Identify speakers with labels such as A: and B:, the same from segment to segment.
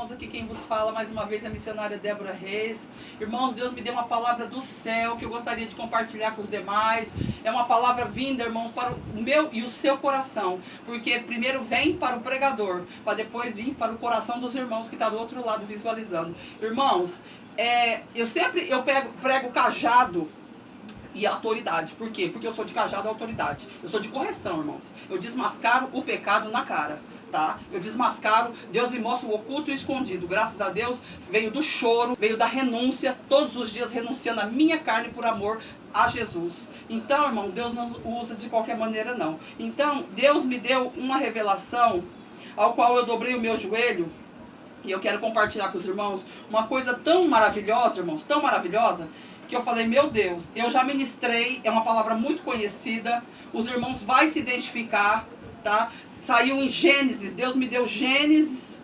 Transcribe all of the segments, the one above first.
A: irmãos, aqui quem vos fala mais uma vez é a missionária Débora Reis. Irmãos, Deus me deu uma palavra do céu que eu gostaria de compartilhar com os demais. É uma palavra vinda, irmãos, para o meu e o seu coração. Porque primeiro vem para o pregador, para depois vir para o coração dos irmãos que está do outro lado visualizando. Irmãos, eu prego cajado e autoridade. Por quê? Porque eu sou de cajado e autoridade. Eu sou de correção, irmãos. Eu desmascaro o pecado na cara. Tá? Eu desmascaro, Deus me mostra o oculto e o escondido. Graças a Deus, veio do choro, veio da renúncia, todos os dias renunciando a minha carne por amor a Jesus. Então, irmão, Deus não usa de qualquer maneira, não. Então, Deus me deu uma revelação, ao qual eu dobrei o meu joelho, e eu quero compartilhar com os irmãos, uma coisa tão maravilhosa, irmãos, tão maravilhosa, que eu falei, meu Deus, eu já ministrei, é uma palavra muito conhecida, os irmãos vão se identificar, tá? Saiu em Gênesis, Deus me deu Gênesis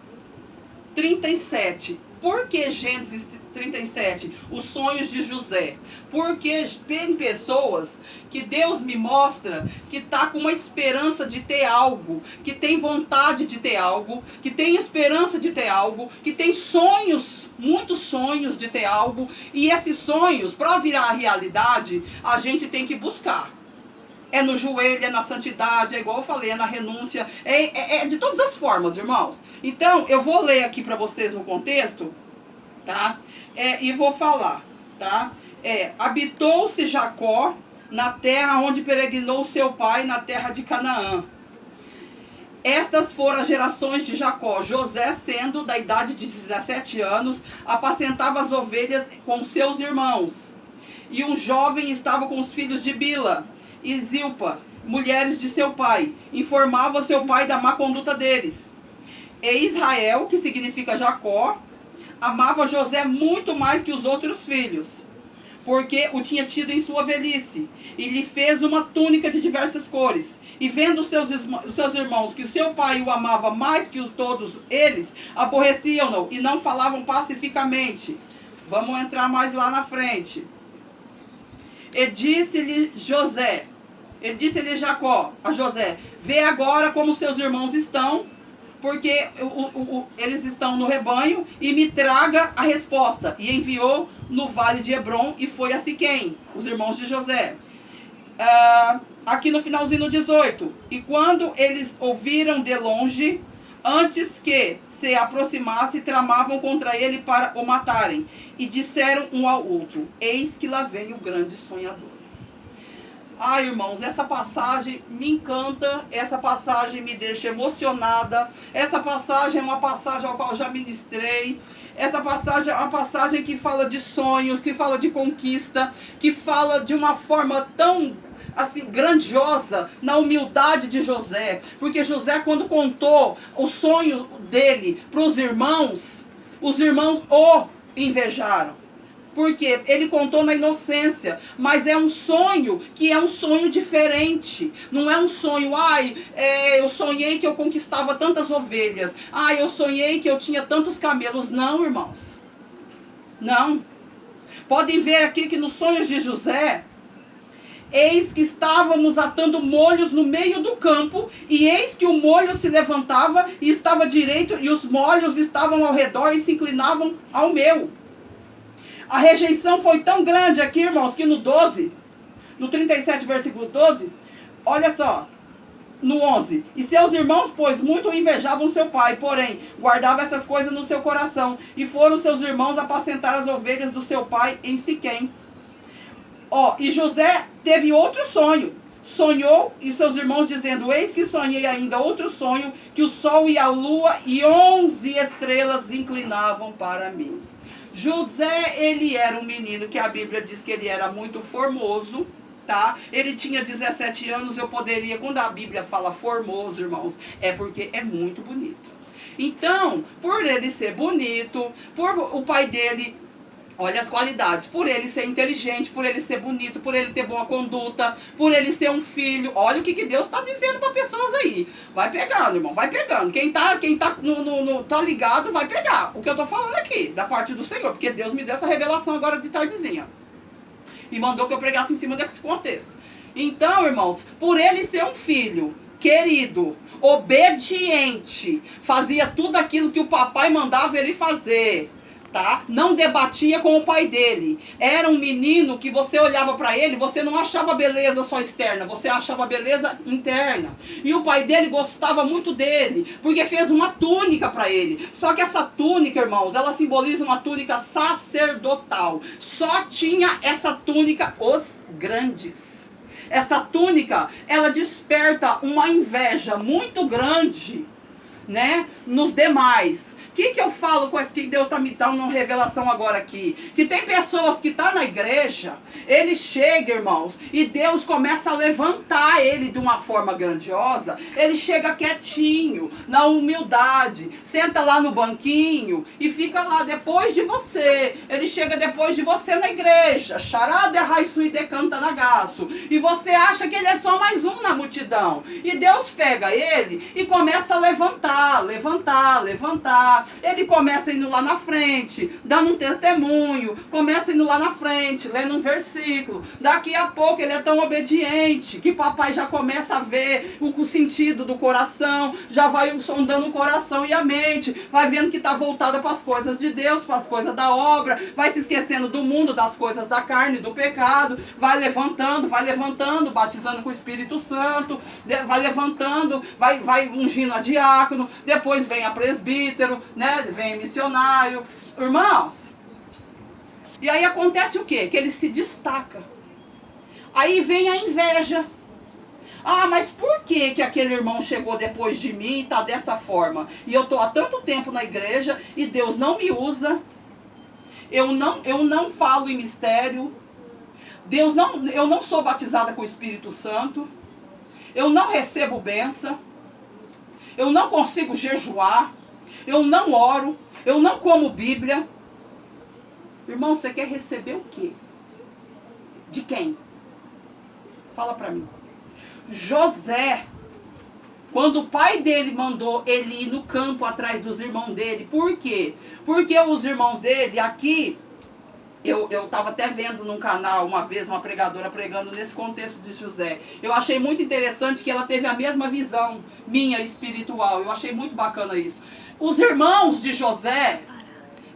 A: 37. Por que Gênesis 37? Os sonhos de José. Porque tem pessoas que Deus me mostra que está com uma esperança de ter algo, que tem vontade de ter algo, que tem esperança de ter algo, que tem sonhos, muitos sonhos de ter algo, e esses sonhos, para virar a realidade, a gente tem que buscar. É no joelho, é na santidade, é igual eu falei, é na renúncia, é de todas as formas, irmãos. Então, eu vou ler aqui para vocês no contexto, tá? E vou falar, tá? Habitou-se Jacó na terra onde peregrinou seu pai, na terra de Canaã. Estas foram as gerações de Jacó. José, sendo da idade de 17 anos, apacentava as ovelhas com seus irmãos. E um jovem estava com os filhos de Bila e Zilpa, mulheres de seu pai, informava seu pai da má conduta deles. E Israel, que significa Jacó, amava José muito mais que os outros filhos, porque o tinha tido em sua velhice, e lhe fez uma túnica de diversas cores. E vendo seus irmãos que o seu pai o amava mais que todos eles, aborreciam-no e não falavam pacificamente. Vamos entrar mais lá na frente. E disse-lhe Jacó a José, vê agora como seus irmãos estão, porque eles estão no rebanho, e me traga a resposta. E enviou no vale de Hebron, e foi a Siquém, os irmãos de José. Aqui no finalzinho 18. E quando eles ouviram de longe, antes que se aproximasse, tramavam contra ele para o matarem. E disseram um ao outro, eis que lá vem o grande sonhador. Ai, irmãos, essa passagem me encanta, essa passagem me deixa emocionada, essa passagem é uma passagem ao qual eu já ministrei, essa passagem é uma passagem que fala de sonhos, que fala de conquista, que fala de uma forma tão assim grandiosa na humildade de José, porque José, quando contou o sonho dele para os irmãos o invejaram. Porque ele contou na inocência, mas é um sonho que é um sonho diferente. Não é um sonho, eu sonhei que eu conquistava tantas ovelhas. Eu sonhei que eu tinha tantos camelos. Não, irmãos. Não. Podem ver aqui que nos sonhos de José, eis que estávamos atando molhos no meio do campo, e eis que o molho se levantava e estava direito, e os molhos estavam ao redor e se inclinavam ao meu. A rejeição foi tão grande aqui, irmãos, que no 12, no 37, versículo 12, olha só, no 11. E seus irmãos, pois, muito invejavam seu pai, porém, guardava essas coisas no seu coração. E foram seus irmãos apacentar as ovelhas do seu pai em Siquém. E José teve outro sonho. Sonhou, e seus irmãos dizendo, eis que sonhei ainda outro sonho, que o sol e a lua e 11 estrelas inclinavam para mim. José, ele era um menino que a Bíblia diz que ele era muito formoso, tá? Ele tinha 17 anos, eu poderia, quando a Bíblia fala formoso, irmãos, é porque é muito bonito. Então, por ele ser bonito, por o pai dele, olha as qualidades, por ele ser inteligente, por ele ser bonito, por ele ter boa conduta, por ele ser um filho. Olha o que Deus está dizendo para pessoas aí. Vai pegando, irmão, vai pegando. Quem tá tá ligado, vai pegar o que eu tô falando aqui, da parte do Senhor. Porque Deus me deu essa revelação agora de tardezinha. E mandou que eu pregasse em cima desse contexto. Então, irmãos, por ele ser um filho querido, obediente, fazia tudo aquilo que o papai mandava ele fazer, tá? Não debatia com o pai dele. Era um menino que você olhava para ele, você não achava beleza só externa, você achava beleza interna. E o pai dele gostava muito dele, porque fez uma túnica para ele. Só que essa túnica, irmãos, ela simboliza uma túnica sacerdotal. Só tinha essa túnica os grandes. Essa túnica, ela desperta uma inveja muito grande, né, nos demais. O que eu falo com isso que Deus está me dando uma revelação agora aqui? Que tem pessoas que estão na igreja, ele chega, irmãos, e Deus começa a levantar ele de uma forma grandiosa. Ele chega quietinho, na humildade, senta lá no banquinho e fica lá depois de você. Ele chega depois de você na igreja, charada raiçu e decanta nagaço. E você acha que ele é só mais um na multidão. E Deus pega ele e começa a levantar. Ele começa indo lá na frente, dando um testemunho, começa indo lá na frente, lendo um versículo. Daqui a pouco ele é tão obediente que papai já começa a ver o sentido do coração, já vai sondando o coração e a mente, vai vendo que está voltada para as coisas de Deus, para as coisas da obra, vai se esquecendo do mundo, das coisas da carne, do pecado, vai levantando, batizando com o Espírito Santo, vai levantando, vai ungindo a diácono, depois vem a presbítero, né? Vem missionário, irmãos. E aí acontece o quê? Que ele se destaca. Aí vem a inveja. Ah, mas por que aquele irmão chegou depois de mim e tá dessa forma? E eu tô há tanto tempo na igreja e Deus não me usa. Eu não falo em mistério. Eu não sou batizada com o Espírito Santo. Eu não recebo bênção. Eu não consigo jejuar. Eu não oro, eu não como Bíblia. Irmão, você quer receber o quê? De quem? Fala pra mim. José, quando o pai dele mandou ele ir no campo atrás dos irmãos dele, por quê? Porque os irmãos dele aqui, eu estava até vendo num canal uma vez uma pregadora pregando nesse contexto de José. Eu achei muito interessante que ela teve a mesma visão minha espiritual. Eu achei muito bacana isso. Os irmãos de José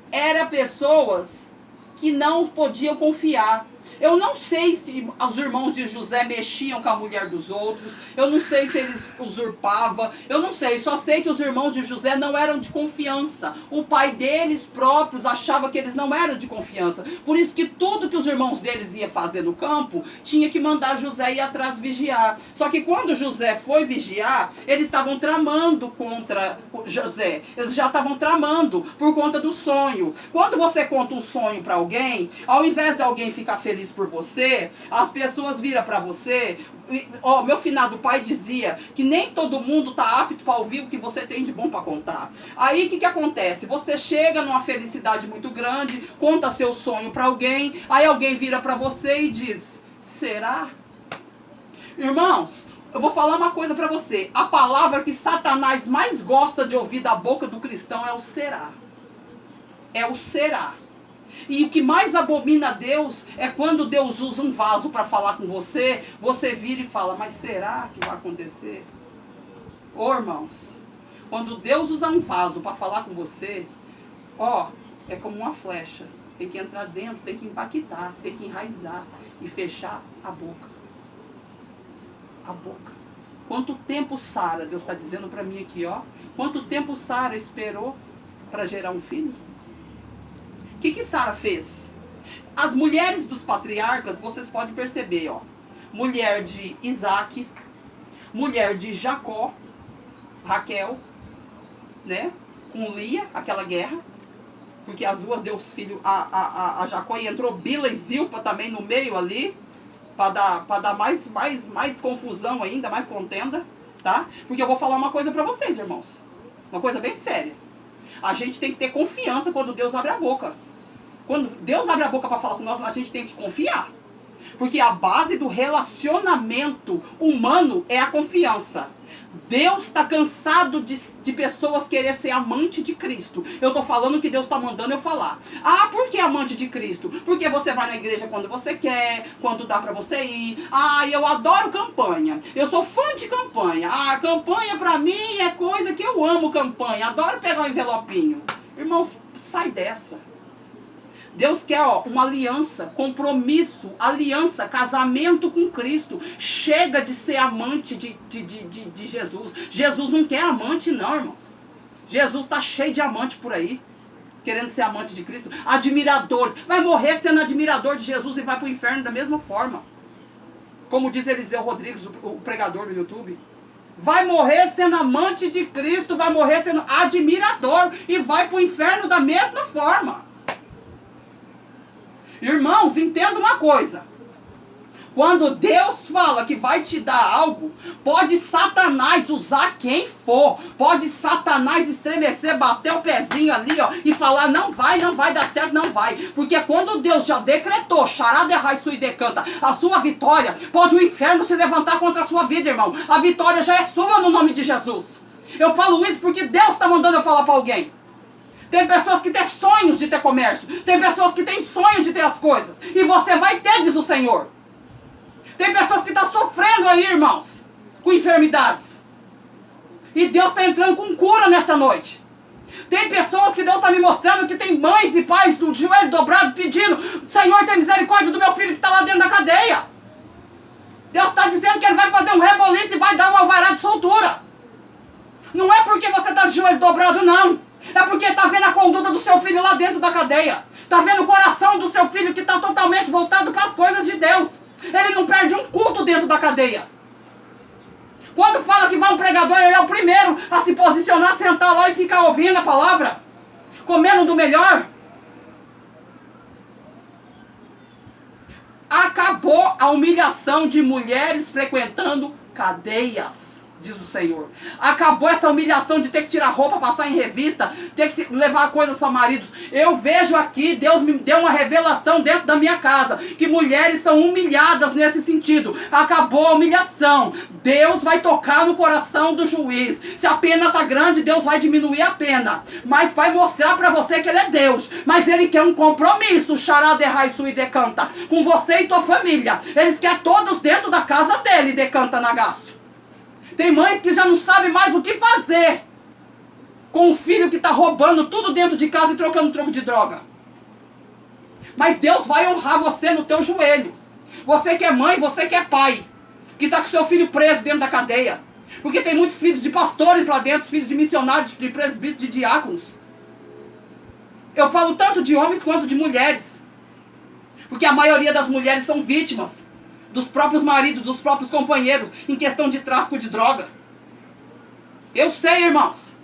A: eram pessoas que não podiam confiar. Eu não sei se os irmãos de José mexiam com a mulher dos outros. Eu não sei se eles usurpavam. Eu não sei. Só sei que os irmãos de José não eram de confiança. O pai deles próprios achava que eles não eram de confiança. Por isso que tudo que os irmãos deles iam fazer no campo, tinha que mandar José ir atrás vigiar. Só que quando José foi vigiar, eles estavam tramando contra José. Eles já estavam tramando por conta do sonho. Quando você conta um sonho para alguém, ao invés de alguém ficar feliz por você, as pessoas viram para você. Meu finado pai dizia que nem todo mundo tá apto para ouvir o que você tem de bom para contar. Aí o que acontece? Você chega numa felicidade muito grande, conta seu sonho para alguém, aí alguém vira para você e diz: será? Irmãos, eu vou falar uma coisa para você. A palavra que Satanás mais gosta de ouvir da boca do cristão é o será. É o será. E o que mais abomina a Deus é quando Deus usa um vaso para falar com você, você vira e fala: mas será que vai acontecer? Ô irmãos, quando Deus usa um vaso para falar com você, é como uma flecha. Tem que entrar dentro, tem que impactar, tem que enraizar e fechar a boca. A boca. Quanto tempo Sara, Deus está dizendo para mim aqui, quanto tempo Sara esperou para gerar um filho? O que Sara fez? As mulheres dos patriarcas, vocês podem perceber, mulher de Isaac, mulher de Jacó, Raquel, né? Com Lia, aquela guerra, porque as duas deu os filhos a Jacó, e entrou Bila e Zilpa também no meio ali, para dar mais confusão ainda, mais contenda, tá? Porque eu vou falar uma coisa para vocês, irmãos, uma coisa bem séria. A gente tem que ter confiança quando Deus abre a boca. Quando Deus abre a boca para falar com nós, a gente tem que confiar. Porque a base do relacionamento humano é a confiança. Deus está cansado de pessoas querer ser amante de Cristo. Eu estou falando que Deus está mandando eu falar. Ah, por que amante de Cristo? Porque você vai na igreja quando você quer, quando dá para você ir. Ah, eu adoro campanha. Eu sou fã de campanha. Ah, campanha para mim é coisa que eu amo campanha. Adoro pegar um envelopinho. Irmãos, sai dessa. Deus quer, uma aliança, compromisso, aliança, casamento com Cristo. Chega de ser amante de Jesus. Jesus não quer amante não, irmãos. Jesus está cheio de amante por aí, querendo ser amante de Cristo. Admirador. Vai morrer sendo admirador de Jesus e vai para o inferno da mesma forma. Como diz Eliseu Rodrigues, o pregador do YouTube. Vai morrer sendo amante de Cristo, vai morrer sendo admirador e vai para o inferno da mesma forma. Irmãos, entenda uma coisa. Quando Deus fala que vai te dar algo, pode Satanás usar quem for. Pode Satanás estremecer, bater o pezinho ali, e falar, não vai dar certo, não vai. Porque quando Deus já decretou, charada errai sua e decanta, a sua vitória, pode o inferno se levantar contra a sua vida, irmão. A vitória já é sua no nome de Jesus. Eu falo isso porque Deus está mandando eu falar para alguém. Tem pessoas que têm sonhos de ter comércio. Tem pessoas que têm sonho de ter as coisas. E você vai ter, diz o Senhor. Tem pessoas que estão sofrendo aí, irmãos, com enfermidades. E Deus está entrando com cura nesta noite. Tem pessoas que Deus está me mostrando que tem mães e pais do joelho dobrado pedindo, Senhor, tem misericórdia do meu filho que está lá dentro da cadeia. Deus está dizendo que Ele vai fazer um reboliço e vai dar um alvará de soltura. Não é porque você está de joelho dobrado, não. É porque está vendo a conduta do seu filho lá dentro da cadeia. Está vendo o coração do seu filho que está totalmente voltado para as coisas de Deus. Ele não perde um culto dentro da cadeia. Quando fala que vai um pregador, ele é o primeiro a se posicionar, sentar lá e ficar ouvindo a palavra. Comendo do melhor. Acabou a humilhação de mulheres frequentando cadeias. Diz o Senhor. Acabou essa humilhação de ter que tirar roupa, passar em revista, ter que levar coisas para maridos. Eu vejo aqui, Deus me deu uma revelação dentro da minha casa, que mulheres são humilhadas nesse sentido. Acabou a humilhação. Deus vai tocar no coração do juiz. Se a pena está grande, Deus vai diminuir a pena. Mas vai mostrar para você que Ele é Deus. Mas Ele quer um compromisso, charada errai sua e decanta, com você e tua família. Ele quer todos dentro da casa dele, decanta nagaço. Tem mães que já não sabem mais o que fazer com um filho que está roubando tudo dentro de casa e trocando troco de droga. Mas Deus vai honrar você no teu joelho. Você que é mãe, você que é pai, que está com seu filho preso dentro da cadeia. Porque tem muitos filhos de pastores lá dentro, filhos de missionários, de presbíteros, de diáconos. Eu falo tanto de homens quanto de mulheres. Porque a maioria das mulheres são vítimas dos próprios maridos, dos próprios companheiros, em questão de tráfico de droga. Eu sei, irmãos.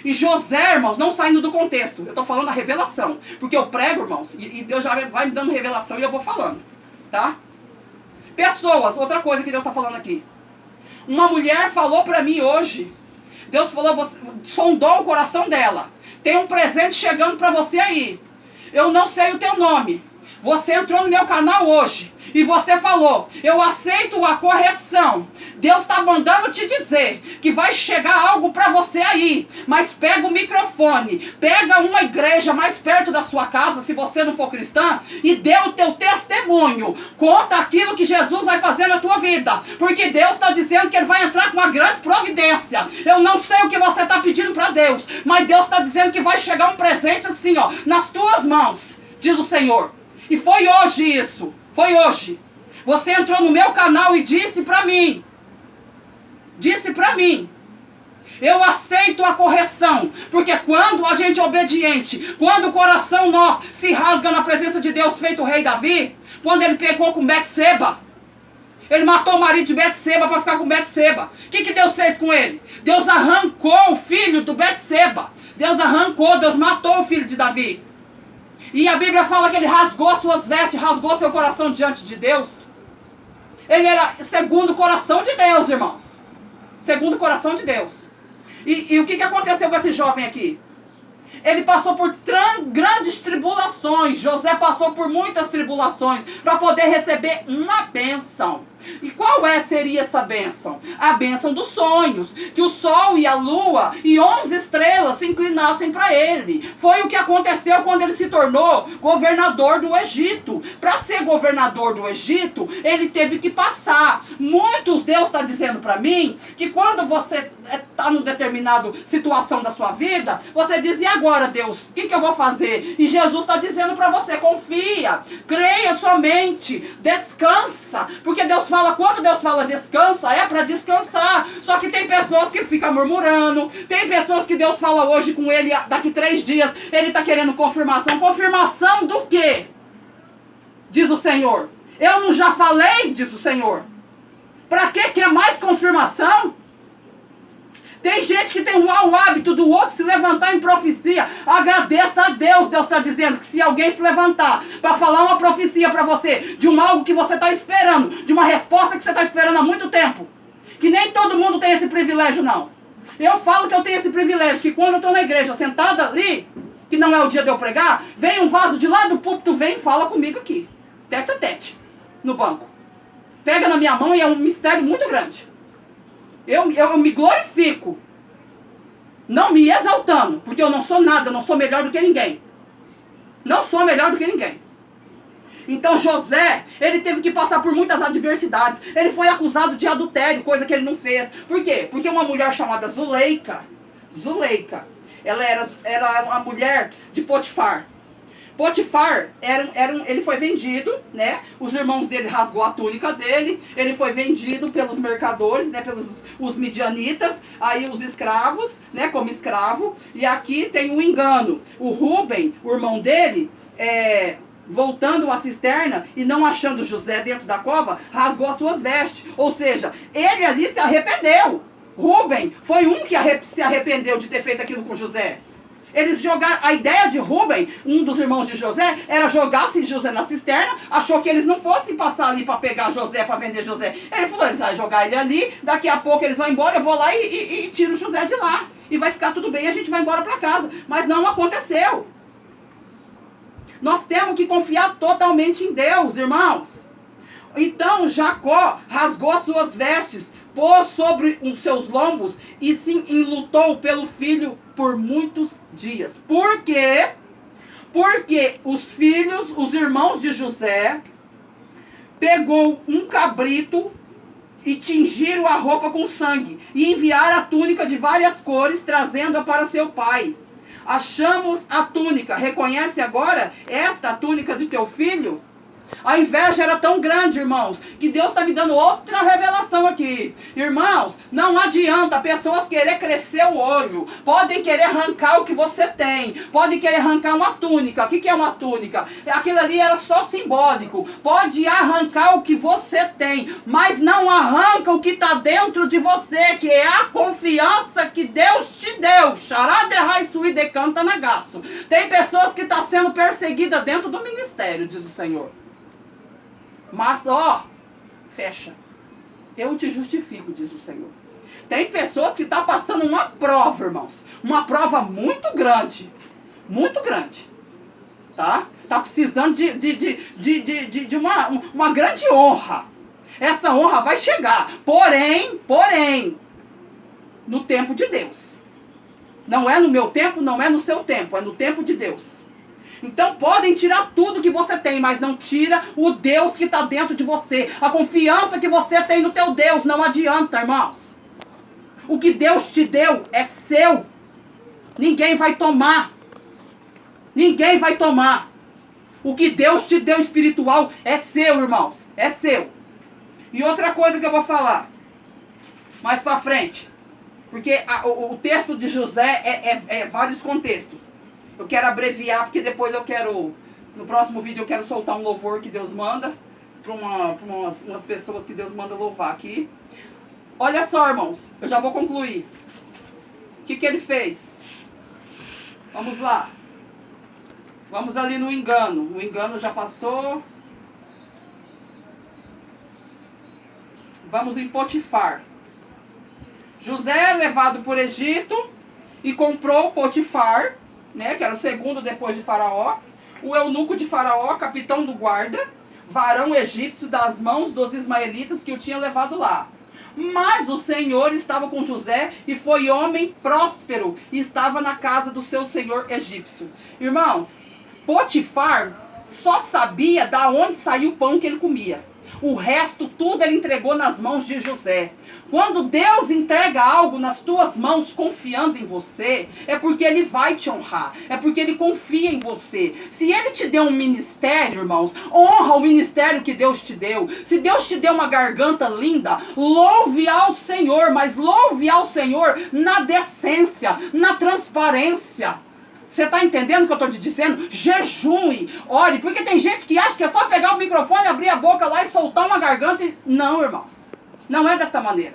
A: E José, irmãos, não saindo do contexto. Eu estou falando a revelação. Porque eu prego, irmãos, e Deus já vai me dando revelação e eu vou falando. Tá? Pessoas, outra coisa que Deus está falando aqui. Uma mulher falou para mim hoje. Deus falou, sondou o coração dela. Tem um presente chegando para você aí. Eu não sei o teu nome. Você entrou no meu canal hoje e você falou, eu aceito a correção. Deus está mandando te dizer que vai chegar algo para você aí. Mas pega o microfone, pega uma igreja mais perto da sua casa, se você não for cristã, e dê o teu testemunho. Conta aquilo que Jesus vai fazer na tua vida. Porque Deus está dizendo que Ele vai entrar com uma grande providência. Eu não sei o que você está pedindo para Deus, mas Deus está dizendo que vai chegar um presente assim, nas tuas mãos, diz o Senhor. E foi hoje isso. Foi hoje. Você entrou no meu canal e disse para mim. Eu aceito a correção. Porque quando a gente é obediente, quando o coração nosso se rasga na presença de Deus, feito o rei Davi, quando ele pegou com Betseba, ele matou o marido de Betseba para ficar com Betseba. O que Deus fez com ele? Deus arrancou o filho do Betseba. Deus matou o filho de Davi. E a Bíblia fala que ele rasgou suas vestes, rasgou seu coração diante de Deus. Ele era segundo o coração de Deus, irmãos. Segundo o coração de Deus. E o que aconteceu com esse jovem aqui? Ele passou por grandes tribulações. José passou por muitas tribulações para poder receber uma bênção. E qual seria essa bênção? A bênção dos sonhos. Que o sol e a lua e 11 estrelas se inclinassem para ele. Foi o que aconteceu quando ele se tornou governador do Egito. Para ser governador do Egito, ele teve que passar. Muitos, Deus está dizendo para mim, que quando você está numa determinada situação da sua vida, você diz, e agora, Deus, o que eu vou fazer? E Jesus está dizendo para você, confia, creia somente, descansa, porque Deus fala, quando Deus fala descansa, é para descansar. Só que tem pessoas que ficam murmurando, tem pessoas que Deus fala hoje com ele, daqui 3 dias, ele está querendo confirmação. Confirmação do quê? Diz o Senhor. Eu não já falei, diz o Senhor. Para que quer mais confirmação? Tem gente que tem o hábito do outro se levantar em profecia. Agradeça a Deus. Deus está dizendo que se alguém se levantar para falar uma profecia para você, de algo que você está esperando, de uma resposta que você está esperando há muito tempo, que nem todo mundo tem esse privilégio, não. Eu falo que eu tenho esse privilégio, que quando eu estou na igreja, sentada ali, que não é o dia de eu pregar, vem um vaso de lá do púlpito, vem e fala comigo aqui, tete a tete, no banco. Pega na minha mão e é um mistério muito grande. Eu me glorifico, não me exaltando, porque eu não sou nada, eu não sou melhor do que ninguém. Não sou melhor do que ninguém. Então José, ele teve que passar por muitas adversidades. Ele foi acusado de adultério, coisa que ele não fez. Por quê? Porque uma mulher chamada Zuleika, ela era uma mulher de Potifar. Potifar, ele foi vendido, né? Os irmãos dele rasgou a túnica dele. Ele foi vendido pelos mercadores, né? Pelos os midianitas, aí os escravos, né? Como escravo. E aqui tem um engano. O Rúben, o irmão dele, voltando à cisterna e não achando José dentro da cova, rasgou as suas vestes. Ou seja, ele ali se arrependeu. Rúben foi um que se arrependeu de ter feito aquilo com José. Eles jogaram, a ideia de Rúben, um dos irmãos de José, era jogar-se José na cisterna, achou que eles não fossem passar ali para pegar José, para vender José. Ele falou, eles vão jogar ele ali, daqui a pouco eles vão embora, eu vou lá e tiro José de lá. E vai ficar tudo bem, a gente vai embora para casa. Mas não aconteceu. Nós temos que confiar totalmente em Deus, irmãos. Então Jacó rasgou as suas vestes, pôs sobre os seus lombos e se enlutou pelo filho por muitos dias. Por quê? Porque os irmãos de José, pegou um cabrito e tingiram a roupa com sangue e enviaram a túnica de várias cores, trazendo-a para seu pai. Achamos a túnica. Reconhece agora esta túnica de teu filho? A inveja era tão grande, irmãos, que Deus está me dando outra revelação aqui. Irmãos, não adianta pessoas querer crescer o olho. Podem querer arrancar o que você tem. Podem querer arrancar uma túnica. O que é uma túnica? Aquilo ali era só simbólico. Pode arrancar o que você tem, mas não arranca o que está dentro de você, que é a confiança que Deus te deu. Xaraderraisui decanta nagaço. Tem pessoas que estão sendo perseguidas dentro do ministério, diz o Senhor. Mas, fecha. Eu te justifico, diz o Senhor. Tem pessoas que estão passando uma prova, irmãos. Uma prova muito grande. Muito grande. Tá? Está precisando de uma grande honra. Essa honra vai chegar. Porém, no tempo de Deus. Não é no meu tempo, não é no seu tempo. É no tempo de Deus. Então podem tirar tudo que você tem, mas não tira o Deus que está dentro de você. A confiança que você tem no teu Deus. Não adianta, irmãos. O que Deus te deu é seu. Ninguém vai tomar. Ninguém vai tomar. O que Deus te deu espiritual é seu, irmãos. É seu. E outra coisa que eu vou falar mais para frente. Porque o texto de José é vários contextos. Eu quero abreviar, porque depois eu quero, no próximo vídeo eu quero soltar um louvor que Deus manda, para umas pessoas que Deus manda louvar aqui. Olha só, irmãos, eu já vou concluir. O que ele fez? Vamos lá. Vamos ali no engano. O engano já passou. Vamos em Potifar. José é levado por Egito e comprou Potifar, né, que era o segundo depois de Faraó, o eunuco de Faraó, capitão do guarda, varão egípcio das mãos dos ismaelitas que o tinham levado lá. Mas o Senhor estava com José e foi homem próspero e estava na casa do seu senhor egípcio. Irmãos, Potifar só sabia da onde saiu o pão que ele comia. O resto tudo ele entregou nas mãos de José. Quando Deus entrega algo nas tuas mãos, confiando em você, é porque Ele vai te honrar. É porque Ele confia em você. Se Ele te deu um ministério, irmãos, honra o ministério que Deus te deu. Se Deus te deu uma garganta linda, louve ao Senhor, mas louve ao Senhor na decência, na transparência. Você está entendendo o que eu estou te dizendo? Jejue, ore, porque tem gente que acha que é só pegar o microfone, abrir a boca lá e soltar uma garganta. Não, irmãos. Não é desta maneira.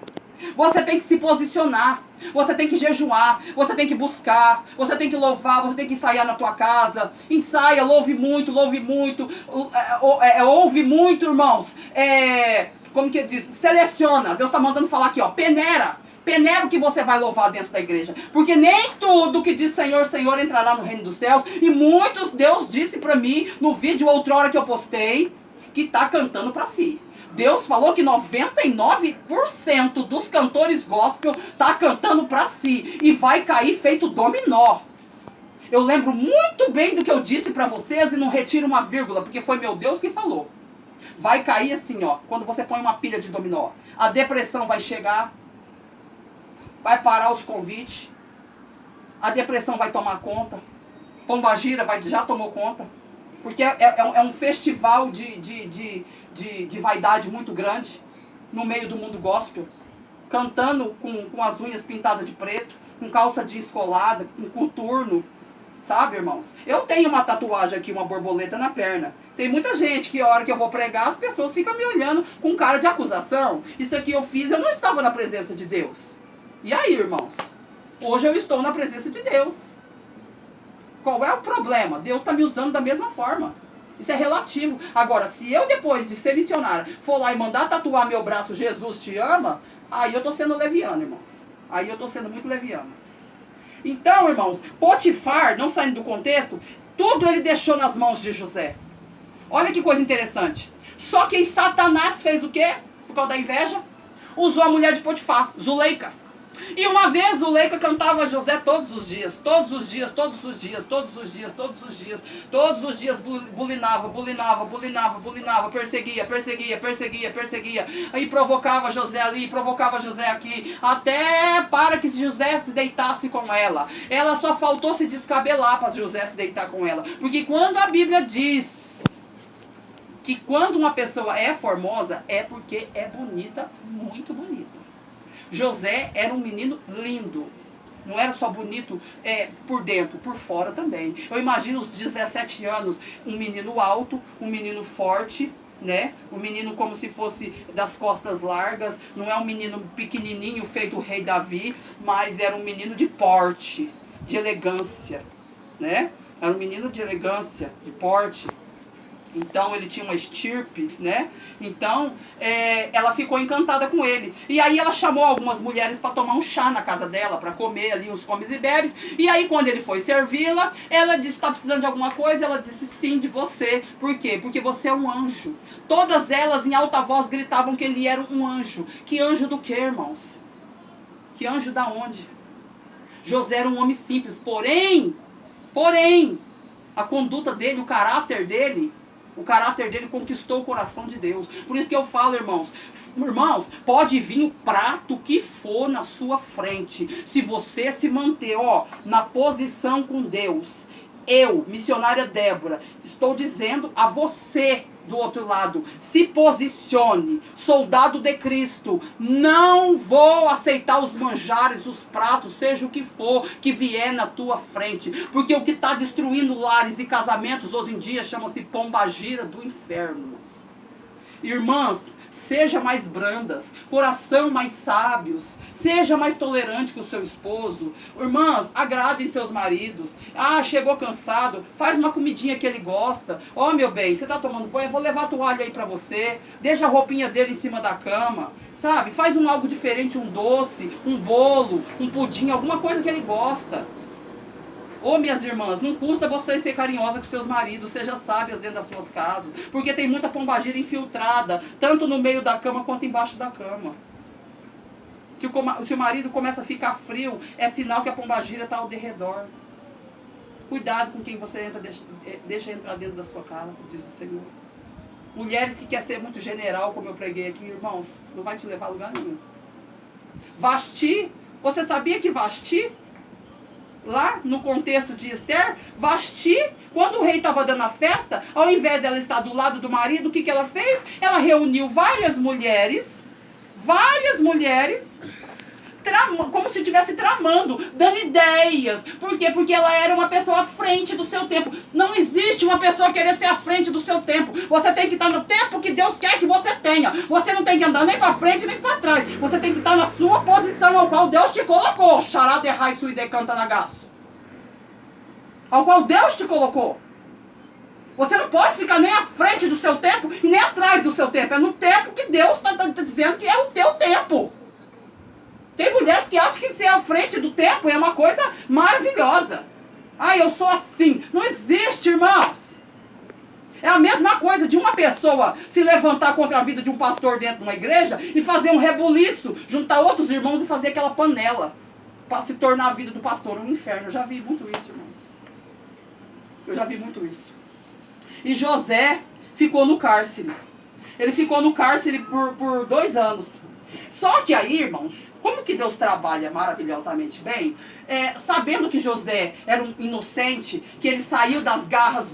A: Você tem que se posicionar. Você tem que jejuar. Você tem que buscar. Você tem que louvar. Você tem que ensaiar na tua casa. Ensaia, louve muito, louve muito. Ouve muito, irmãos. Como que diz? Seleciona. Deus está mandando falar aqui, ó. Peneira o que você vai louvar dentro da igreja. Porque nem tudo que diz Senhor, Senhor entrará no reino dos céus. E muitos, Deus disse pra mim, no vídeo outrora que eu postei, que tá cantando pra si. Deus falou que 99% dos cantores gospel tá cantando pra si. E vai cair feito dominó. Eu lembro muito bem do que eu disse pra vocês e não retiro uma vírgula, porque foi meu Deus que falou. Vai cair assim, ó, quando você põe uma pilha de dominó. A depressão vai chegar. Vai parar os convites. A depressão vai tomar conta. Pombagira já tomou conta. Porque é um festival de vaidade muito grande no meio do mundo gospel. Cantando com as unhas pintadas de preto, com calça jeans colada, com coturno. Sabe, irmãos? Eu tenho uma tatuagem aqui, uma borboleta na perna. Tem muita gente que a hora que eu vou pregar, as pessoas ficam me olhando com cara de acusação. Isso aqui eu fiz, eu não estava na presença de Deus. E aí, irmãos? Hoje eu estou na presença de Deus. Qual é o problema? Deus está me usando da mesma forma. Isso é relativo. Agora, se eu depois de ser missionária for lá e mandar tatuar meu braço Jesus te ama, aí eu estou sendo leviano, irmãos. Aí eu estou sendo muito leviano. Então, irmãos, Potifar, não saindo do contexto, tudo ele deixou nas mãos de José. Olha que coisa interessante. Só que Satanás fez o quê? Por causa da inveja? Usou a mulher de Potifar, Zuleika. E uma vez Zuleika cantava a José todos os dias, todos os dias, todos os dias, todos os dias, todos os dias, todos os dias bulinava, perseguia, aí provocava José ali, provocava José aqui, até para que José se deitasse com ela. Ela só faltou se descabelar para José se deitar com ela, porque quando a Bíblia diz que quando uma pessoa é formosa, é porque é bonita, muito bonita. José era um menino lindo. Não era só bonito por dentro, por fora também. Eu imagino os 17 anos, um menino alto, um menino forte, né? Um menino como se fosse das costas largas. Não é um menino pequenininho feito o rei Davi, mas era um menino de porte, de elegância, né? Era um menino de elegância, de porte. Então ele tinha uma estirpe, né? Então ela ficou encantada com ele. E aí ela chamou algumas mulheres para tomar um chá na casa dela, para comer ali uns comes e bebes. E aí quando ele foi servi-la, ela disse: está precisando de alguma coisa? Ela disse: sim, de você. Por quê? Porque você é um anjo. Todas elas em alta voz gritavam que ele era um anjo. Que anjo do quê, irmãos? Que anjo da onde? José era um homem simples, porém, a conduta dele, o caráter dele conquistou o coração de Deus. Por isso que eu falo, irmãos, pode vir o prato que for na sua frente. Se você se manter, na posição com Deus. Eu, missionária Débora, estou dizendo a você do outro lado: se posicione, soldado de Cristo. Não vou aceitar os manjares, os pratos, seja o que for que vier na tua frente, porque o que está destruindo lares e casamentos hoje em dia chama-se pombagira do inferno. Irmãs, seja mais brandas, coração mais sábios, seja mais tolerante com o seu esposo. Irmãs, agradem seus maridos. Chegou cansado, faz uma comidinha que ele gosta. Meu bem, você tá tomando banho? Eu vou levar a toalha aí pra você. Deixa a roupinha dele em cima da cama. Sabe? Faz algo diferente, um doce, um bolo, um pudim, alguma coisa que ele gosta. Ô, minhas irmãs, não custa vocês ser carinhosas com seus maridos, sejam sábias dentro das suas casas, porque tem muita pombagira infiltrada, tanto no meio da cama quanto embaixo da cama. Se o marido começa a ficar frio, é sinal que a pombagira está ao derredor. Cuidado com quem você deixa entrar dentro da sua casa, diz o Senhor. Mulheres que querem ser muito general, como eu preguei aqui, irmãos, não vai te levar a lugar nenhum. Vasti, você sabia que Vasti, lá no contexto de Esther, Vasti, quando o rei estava dando a festa, ao invés dela estar do lado do marido, o que ela fez? Ela reuniu várias mulheres, como se estivesse tramando, dando ideias. Por quê? Porque ela era uma pessoa à frente do seu tempo. Não existe uma pessoa querer ser à frente do seu tempo. Você tem que estar no tempo que Deus quer que você tenha. Você não tem que andar nem para frente nem para trás. Você tem que estar na sua posição ao qual Deus te colocou. Xará de rai sui de canta nagaço. Ao qual Deus te colocou. Você não pode ficar nem à frente do seu tempo e nem atrás do seu tempo. É no tempo que Deus está dizendo que é o teu tempo. Tem mulheres que acham que ser à frente do tempo é uma coisa maravilhosa. Ah, eu sou assim. Não existe, irmãos. É a mesma coisa de uma pessoa se levantar contra a vida de um pastor dentro de uma igreja e fazer um rebuliço, juntar outros irmãos e fazer aquela panela para se tornar a vida do pastor um inferno. Eu já vi muito isso, irmãos. Eu já vi muito isso. E José ficou no cárcere. Ele ficou no cárcere por 2 anos. Só que aí, irmãos, como que Deus trabalha maravilhosamente bem, sabendo que José era um inocente, que ele saiu das garras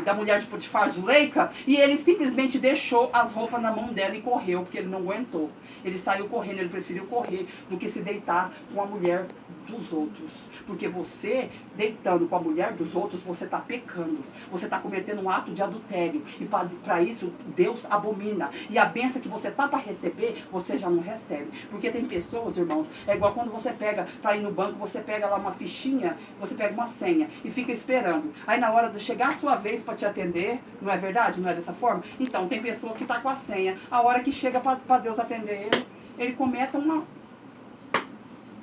A: da mulher de Potifar, Zuleika, e ele simplesmente deixou as roupas na mão dela e correu, porque ele não aguentou. Ele saiu correndo, ele preferiu correr do que se deitar com a mulher dos outros. Porque você, deitando com a mulher dos outros, você está pecando. Você está cometendo um ato de adultério. E para isso, Deus abomina. E a bênção que você está para receber, você já não recebe. Porque tem pessoas, irmãos, é igual quando você pega para ir no banco, você pega lá uma fichinha, você pega uma senha e fica esperando. Aí na hora de chegar a sua vez para te atender, não é verdade? Não é dessa forma? Então, tem pessoas que estão com a senha. A hora que chega para Deus atender ele comete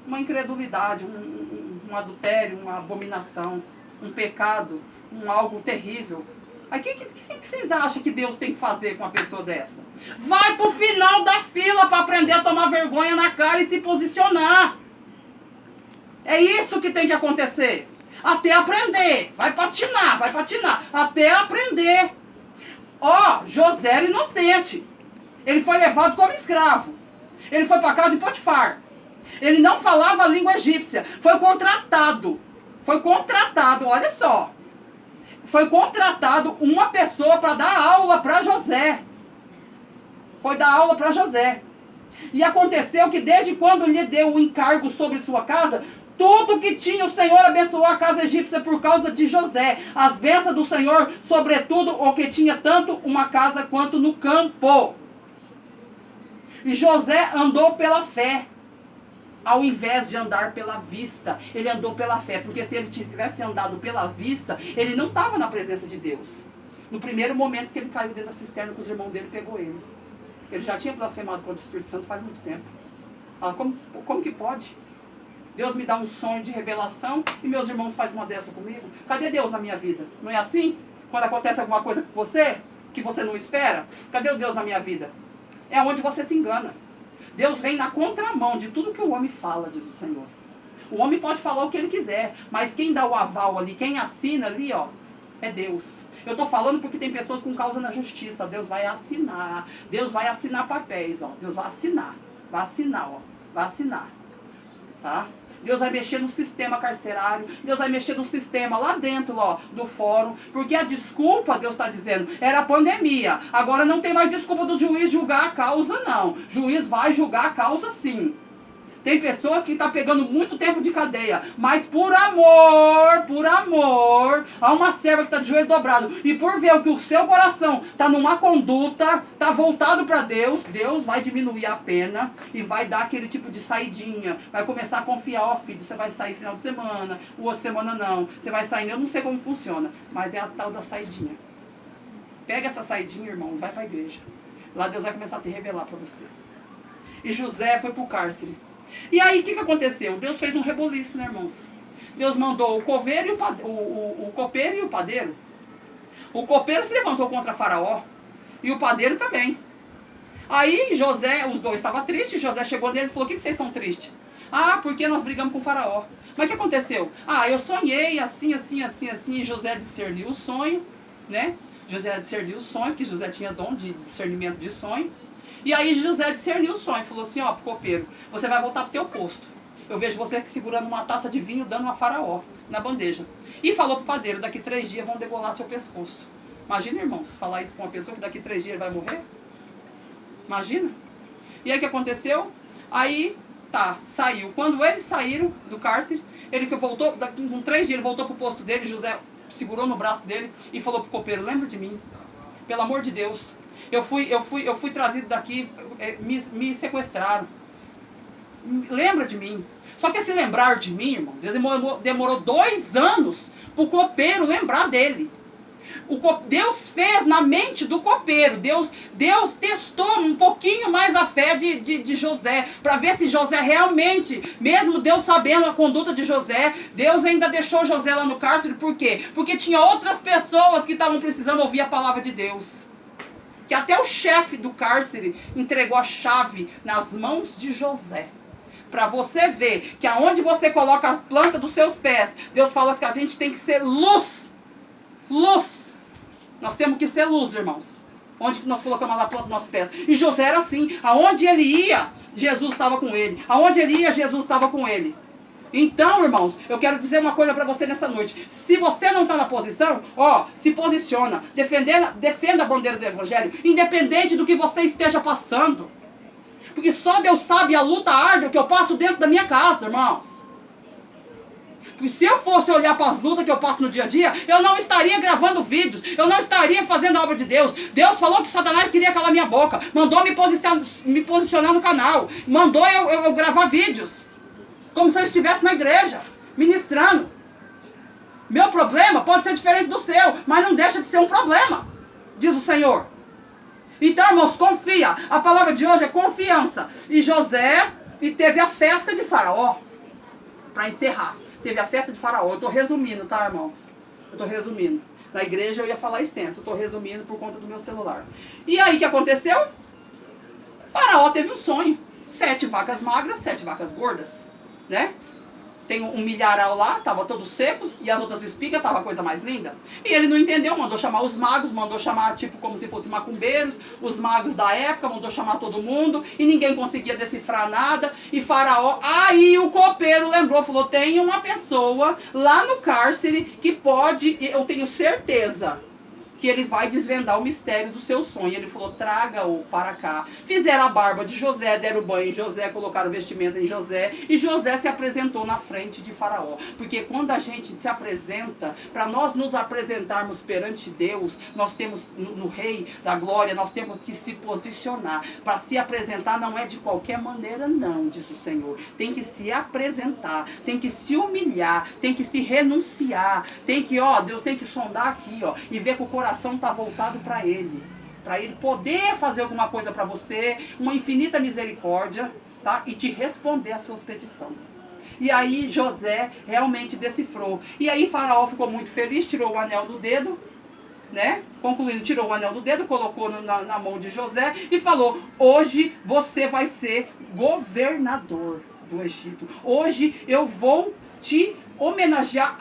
A: uma incredulidade, um adultério, uma abominação, um pecado, algo terrível. Aí o que vocês acham que Deus tem que fazer com uma pessoa dessa? Vai pro final da fila para aprender a tomar vergonha na cara e se posicionar. É isso que tem que acontecer. Até aprender. Vai patinar, até aprender. José era inocente. Ele foi levado como escravo. Ele foi para casa de Potifar. Ele não falava a língua egípcia. Foi contratado, olha só. Foi contratado uma pessoa para dar aula para José. Foi dar aula para José. E aconteceu que desde quando lhe deu o encargo sobre sua casa, tudo que tinha o Senhor abençoou a casa egípcia por causa de José. As bênçãos do Senhor, sobretudo o que tinha tanto uma casa quanto no campo. E José andou pela fé, ao invés de andar pela vista. Ele andou pela fé, porque se ele tivesse andado pela vista, ele não estava na presença de Deus. No primeiro momento que ele caiu dentro da cisterna, que os irmãos dele pegou ele. Ele já tinha blasfemado contra o Espírito Santo faz muito tempo. Como que pode? Deus me dá um sonho de revelação e meus irmãos fazem uma dessa comigo? Cadê Deus na minha vida? Não é assim? Quando acontece alguma coisa com você, que você não espera, cadê o Deus na minha vida? É onde você se engana. Deus vem na contramão de tudo que o homem fala, diz o Senhor. O homem pode falar o que ele quiser, mas quem dá o aval ali, quem assina ali, é Deus. Eu estou falando porque tem pessoas com causa na justiça. Deus vai assinar. Deus vai assinar papéis, Deus vai assinar. Vai assinar. Tá? Deus vai mexer no sistema carcerário. Deus vai mexer no sistema lá dentro, do fórum. Porque a desculpa, Deus está dizendo, era a pandemia. Agora não tem mais desculpa do juiz julgar a causa, não. O juiz vai julgar a causa, sim. Tem pessoas que estão pegando muito tempo de cadeia, mas por amor, há uma serva que está de joelho dobrado. E por ver que o seu coração está numa conduta, está voltado para Deus, Deus vai diminuir a pena e vai dar aquele tipo de saidinha. Vai começar a confiar, filho, você vai sair final de semana, o outro semana não. Você vai sair, eu não sei como funciona, mas é a tal da saidinha. Pega essa saidinha, irmão, vai para a igreja. Lá Deus vai começar a se revelar para você. E José foi para o cárcere. E aí, o que aconteceu? Deus fez um reboliço, né, irmãos? Deus mandou o coveiro e o copeiro e o padeiro. O copeiro se levantou contra Faraó e o padeiro também. Aí José, os dois estavam tristes, José chegou neles e falou: o que vocês estão tristes? Ah, porque nós brigamos com o Faraó. Mas o que aconteceu? Ah, eu sonhei assim, assim, assim, assim, e José discerniu o sonho, né? José discerniu o sonho, porque José tinha dom de discernimento de sonho. E aí José discerniu o sonho, falou assim: ó, copeiro, você vai voltar pro teu posto. Eu vejo você segurando uma taça de vinho, dando a Faraó na bandeja. E falou pro padeiro: daqui 3 dias vão degolar seu pescoço. Imagina, irmãos, falar isso pra uma pessoa que daqui 3 dias vai morrer? Imagina. E aí o que aconteceu? Aí, tá, saiu. Quando eles saíram do cárcere, ele que voltou, com 3 dias ele voltou pro posto dele, José segurou no braço dele e falou pro copeiro: lembra de mim, pelo amor de Deus. Eu fui trazido daqui, me sequestraram. Lembra de mim. Só que esse lembrar de mim, irmão, demorou 2 anos pro copeiro lembrar dele. Deus fez na mente do copeiro. Deus testou um pouquinho mais a fé de José, para ver se José realmente, mesmo Deus sabendo a conduta de José, Deus ainda deixou José lá no cárcere. Por quê? Porque tinha outras pessoas que estavam precisando ouvir a palavra de Deus. Que até o chefe do cárcere entregou a chave nas mãos de José. Para você ver que aonde você coloca a planta dos seus pés, Deus fala que a gente tem que ser luz. Luz. Nós temos que ser luz, irmãos. Onde nós colocamos a planta dos nossos pés. E José era assim. Aonde ele ia, Jesus estava com ele. Aonde ele ia, Jesus estava com ele. Então, irmãos, eu quero dizer uma coisa para você nessa noite. Se você não está na posição, ó, se posiciona. Defenda a bandeira do Evangelho, independente do que você esteja passando. Porque só Deus sabe a luta árdua que eu passo dentro da minha casa, irmãos. Porque se eu fosse olhar para as lutas que eu passo no dia a dia, eu não estaria gravando vídeos, eu não estaria fazendo a obra de Deus. Deus falou que Satanás queria calar minha boca, mandou me posicionar no canal, mandou eu gravar vídeos, como se eu estivesse na igreja, ministrando. Meu problema pode ser diferente do seu, mas não deixa de ser um problema, diz o Senhor. Então, irmãos, confia. A palavra de hoje é confiança. E José, e teve a festa de Faraó, para encerrar. Teve a festa de Faraó. Eu estou resumindo, tá, irmãos? Eu estou resumindo. Na igreja eu ia falar extenso. Eu estou resumindo por conta do meu celular. E aí, o que aconteceu? Faraó teve um sonho. 7 vacas magras, 7 vacas gordas. Né? Tem um milharal lá, estavam todos secos, e as outras espigas, estava a coisa mais linda. E ele não entendeu, mandou chamar os magos, mandou chamar tipo como se fossem macumbeiros, os magos da época, mandou chamar todo mundo, e ninguém conseguia decifrar nada. E Faraó, aí o copeiro lembrou, falou: tem uma pessoa lá no cárcere que pode, eu tenho certeza que ele vai desvendar o mistério do seu sonho. Ele falou: traga-o para cá. Fizeram a barba de José, deram banho em José, colocaram vestimenta em José, e José se apresentou na frente de Faraó. Porque quando a gente se apresenta, para nós nos apresentarmos perante Deus, nós temos, no Rei da Glória, nós temos que se posicionar. Para se apresentar não é de qualquer maneira não, diz o Senhor. Tem que se apresentar, tem que se humilhar, tem que se renunciar, tem que, ó, Deus tem que sondar aqui, ó, e ver que o coração está voltado para Ele poder fazer alguma coisa para você, uma infinita misericórdia, tá? E te responder as suas petições. E aí José realmente decifrou. E aí Faraó ficou muito feliz, tirou o anel do dedo, né? Concluindo, tirou o anel do dedo, colocou na mão de José e falou: hoje você vai ser governador do Egito. Hoje eu vou te homenagear